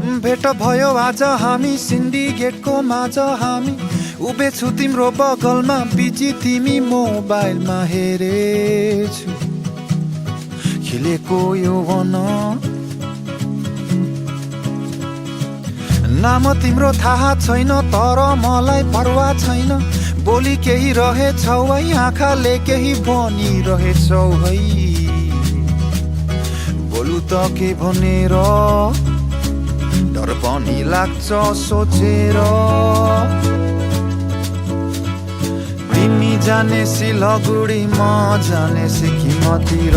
भेट भयो आज हामी सिन्डिकेटको माझ हामी उभिछु तिम्रो बगलमा बिजी तिमी मोबाइलमा हेरेछु खिलेको यौवन नाम तिम्रो थाहा छैन तर मलाई परवाह छैन बोली केही रहेछौ है आँखाले केही भनिरहेछौ है बोलु त के भनेर डर पनि लाग्छ सोचेर तिमी जाने सिलगढी म जाने सिक्किमतिर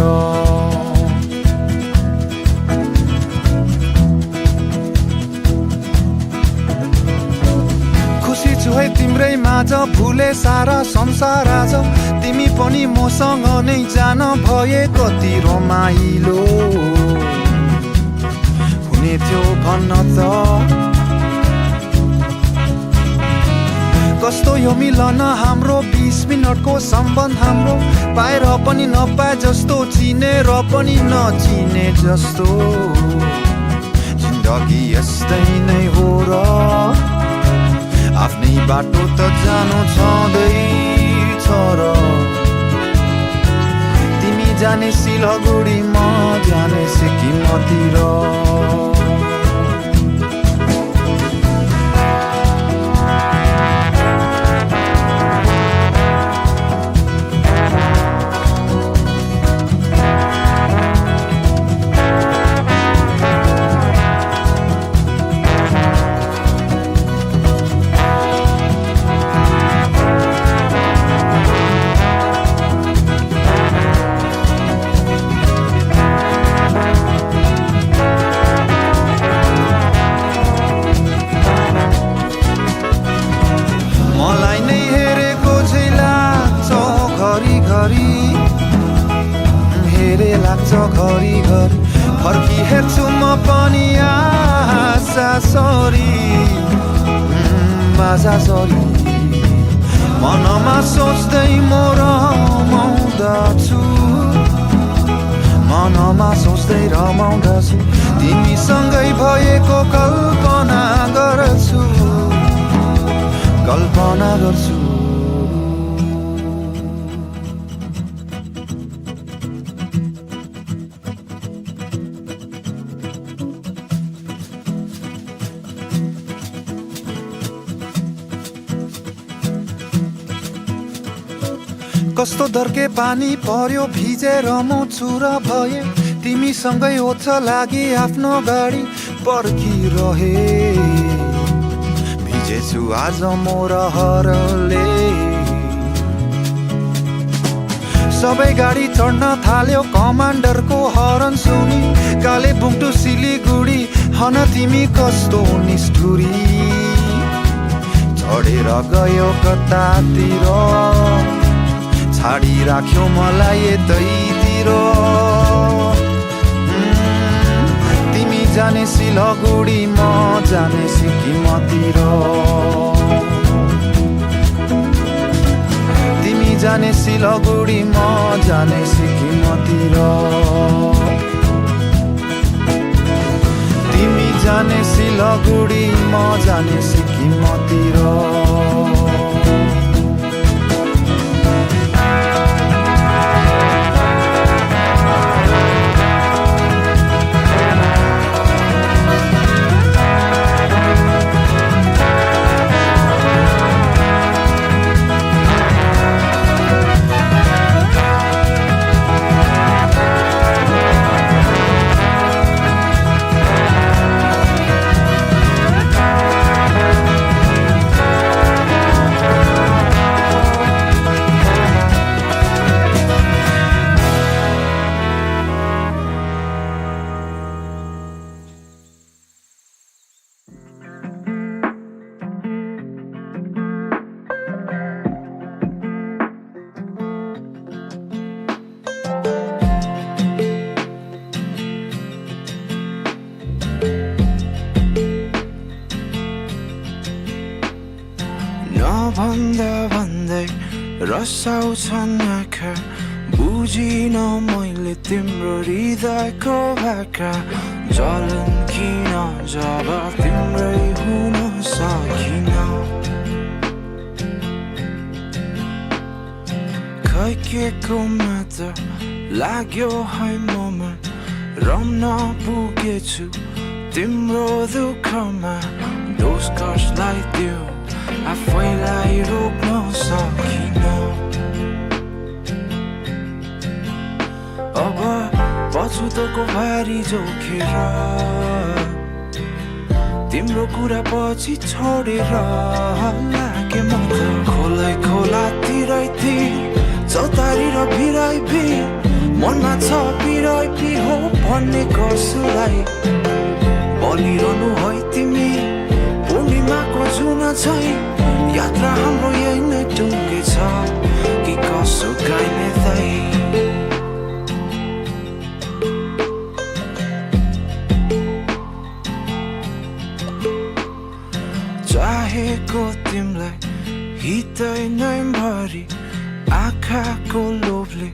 खुसी छु है तिम्रै माझ भुले सारा संसार आज तिमी पनि मसँग नै जान भए कति रमाइलो हुने थियो भन्न त कस्तो यो मिलन हाम्रो 20 मिनटको सम्बन्ध हाम्रो पाएर पनि नपाए जस्तो चिनेर पनि नचिने जस्तो जिन्दगी यस्तै नै हो र आफ्नै बाटो त जानु छँदैछ र तिमी जाने सिलगढी म जाने सिक्किमतिर घरी घर फर्की हेर्छु म पनि आशा सरी बाजा सरी मनमा सोच्दै म रमाउँदछु मनमा सोच्दै रमाउँदछु तिमीसँगै भएको कल्पना गर्छु कल्पना गर्छु कस्तो दर्के पानी पर्यो भिजेर म चुर भए तिमीसँगै ओछ लागि आफ्नो गाडी पर्खिरहे भिजेछु आज म रहरले सबै गाडी चढ्न थाल्यो कमान्डरको हरन सुनि कालेबुङ टु सिलिगुडी हन तिमी कस्तो निष्ठुरी चढेर गयो कतातिर छाडी राख्यो मलाई यतैतिर तिमी जाने सिलगढी म जाने सिक्किमतिर तिमी जाने सिलगढी म जाने सिक्किमतिर तिमी जाने सिलगढी म जाने सिक्किमतिर भन्दा भन्दै रसाउँछन् आँखा बुझिन मैले तिम्रो हृदयको भाका जलन किन जब तिम्रै हुन सकिन खै केको मात्र लाग्यो है ममा रम्न पुगेछु तिम्रो दुःखमा दोष कसलाई दियो आफैलाई रोक्न सकिन अब पछुतोको भारी जोखेर तिम्रो कुरा पछि छोडेर लागे म त खोलै खोला तिरैति चौतारी र भिराइभी मनमा छ बिराइभी हो भन्ने कसलाई बलिरहनु है तिमी पूर्णिमाको जुन छै यात्रा हाम्रो यही नै टुङ्गे छ कि कसो गाइने दाइ चाहेको तिमलाई हितै नै भरि आँखाको लोभले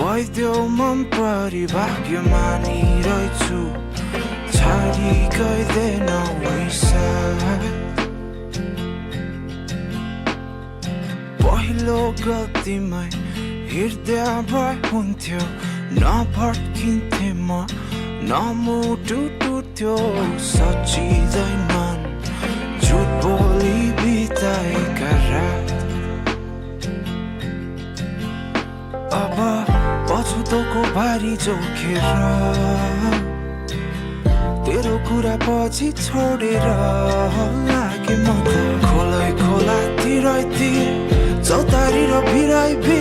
भइदेऊ मन परी भाग्य मानिरहेछु छाडी गइदेनौ पहिलो गतिमै हृदय भए हुन्थ्यो नभट्किन्थे म नमुटु टुट्थ्यो सचिँदैनन् झुट बोली बिताएका रात अब पछुतोको भारी जोखेर तेरो कुरा पछि छोडेर लागे म त खोलै खोला तिरैति चौतारी र भिराइभी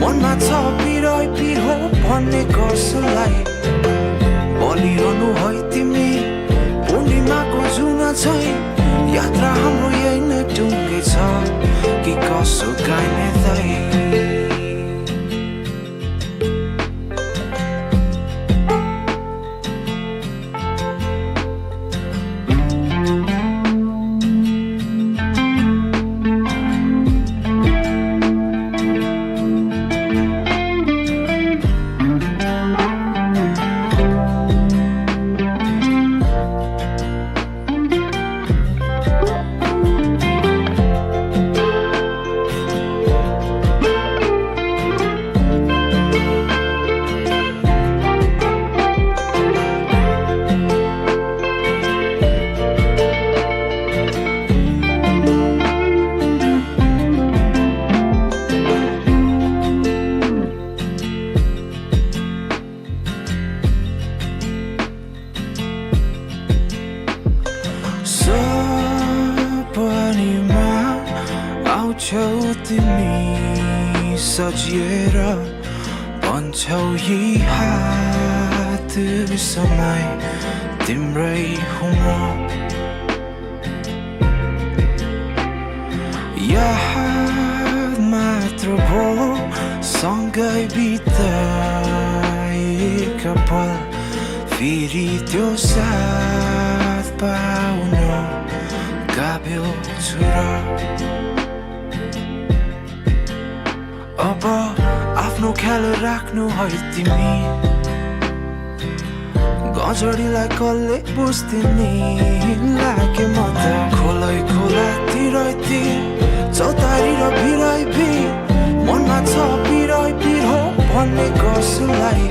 मनमा छ बिराइभी हो भन्ने कसलाई बलिरहनु है तिमी पूर्णिमाको जुन छै यात्रा हाम्रो यही नै टुङ्गे छ कि कसो गाइने दाइ सपनीमा आउँछौ तिमी सजिएर भन्छौ यी हात समय तिम्रै हुँ म याद मात्र भो सँगै बिताएका पल फेरि त्यो साथ पाउन गाभ्यो छु र अब आफ्नो ख्याल राख्नु है तिमी गजडीलाई कसले बुझ्दिने लागे म त खोलै खोला तिरैति चौतारी र भिराइभी मनमा छ बिराइभी हो भन्ने कसलाई